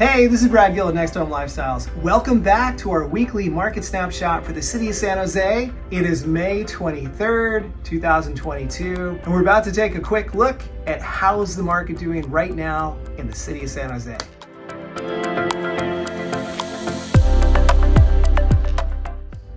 Hey, this is Brad Gill at NextHome Lifestyles. Welcome back to our weekly market snapshot for the city of San Jose. It is May 23rd, 2022, and we're about to take a quick look at how's the market doing right now in the city of San Jose.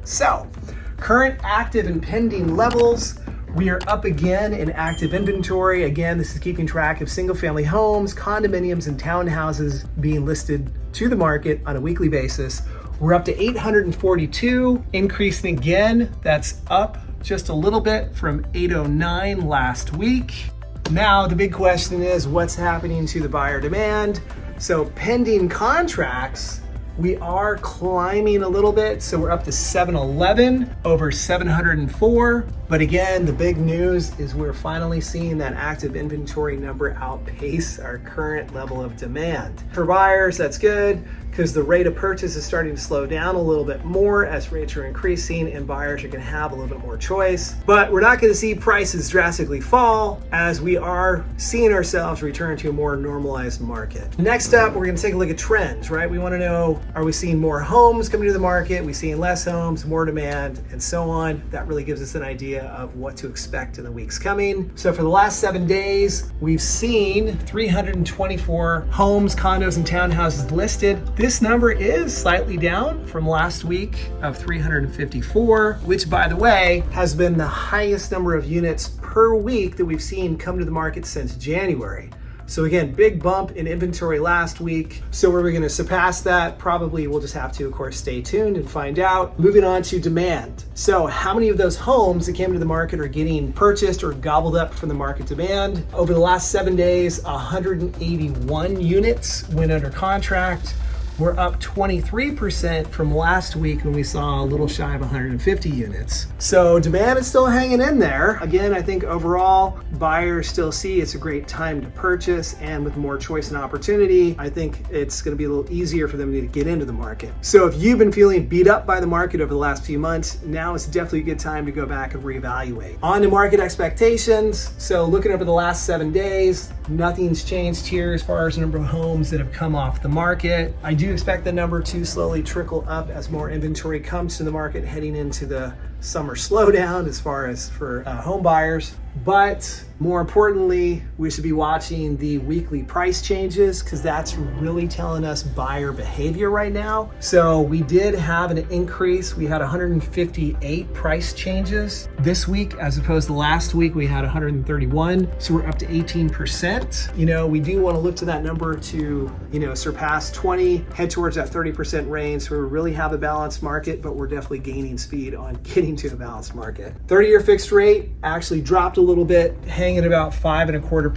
So, current active and pending levels. We are up again in active inventory. Again, this is keeping track of single-family homes, condominiums, and townhouses being listed to the market on a weekly basis. We're up to 842, increasing again. That's up just a little bit from 809 last week. Now, the big question is what's happening to the buyer demand? So pending contracts, we are climbing a little bit, so we're up to 711 over 704. But again, the big news is we're finally seeing that active inventory number outpace our current level of demand. For buyers, that's good because the rate of purchase is starting to slow down a little bit more as rates are increasing and buyers are going to have a little bit more choice. But we're not going to see prices drastically fall as we are seeing ourselves return to a more normalized market. Next up, we're going to take a look at trends, right? We want to know, are we seeing more homes coming to the market? Are we seeing less homes, more demand, and so on? That really gives us an idea of what to expect in the weeks coming. So for the last 7 days, we've seen 324 homes, condos, and townhouses listed. This number is slightly down from last week of 354, which, by the way, has been the highest number of units per week that we've seen come to the market since January. So again, big bump in inventory last week. So are we going to surpass that? Probably. We'll just have to, of course, stay tuned and find out. Moving on to demand. So how many of those homes that came to the market are getting purchased or gobbled up from the market demand? Over the last 7 days, 181 units went under contract. We're up 23% from last week when we saw a little shy of 150 units. So demand is still hanging in there. Again, I think overall, buyers still see it's a great time to purchase, and with more choice and opportunity, I think it's gonna be a little easier for them to get into the market. So if you've been feeling beat up by the market over the last few months, now is definitely a good time to go back and reevaluate. On to market expectations. So looking over the last 7 days, nothing's changed here as far as the number of homes that have come off the market. I do expect the number to slowly trickle up as more inventory comes to the market heading into the summer slowdown as far as for home buyers. But more importantly, we should be watching the weekly price changes because that's really telling us buyer behavior right now. So we did have an increase. We had 158 price changes this week as opposed to last week we had 131. So we're up to 18%. We do want to look to that number to, surpass 20, head towards that 30% range. So we really have a balanced market, but we're definitely gaining speed on getting to a balanced market. 30-year fixed rate actually dropped a little bit, hanging at about 5.25%.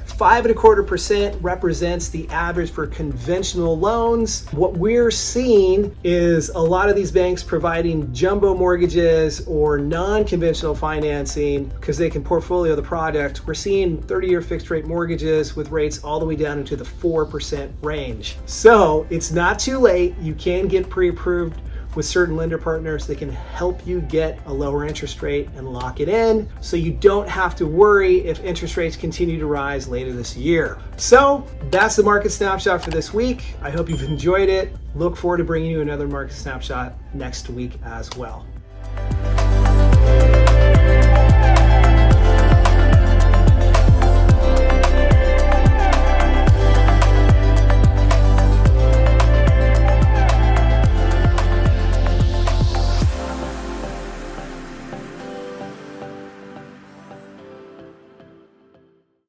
5.25% represents the average for conventional loans. What we're seeing is a lot of these banks providing jumbo mortgages or non-conventional financing because they can portfolio the product. We're seeing 30-year fixed rate mortgages with rates all the way down into the 4% range. So it's not too late. You can get pre-approved with certain lender partners that can help you get a lower interest rate and lock it in so you don't have to worry if interest rates continue to rise later this year. So that's the market snapshot for this week. I hope you've enjoyed it. Look forward to bringing you another market snapshot next week as well.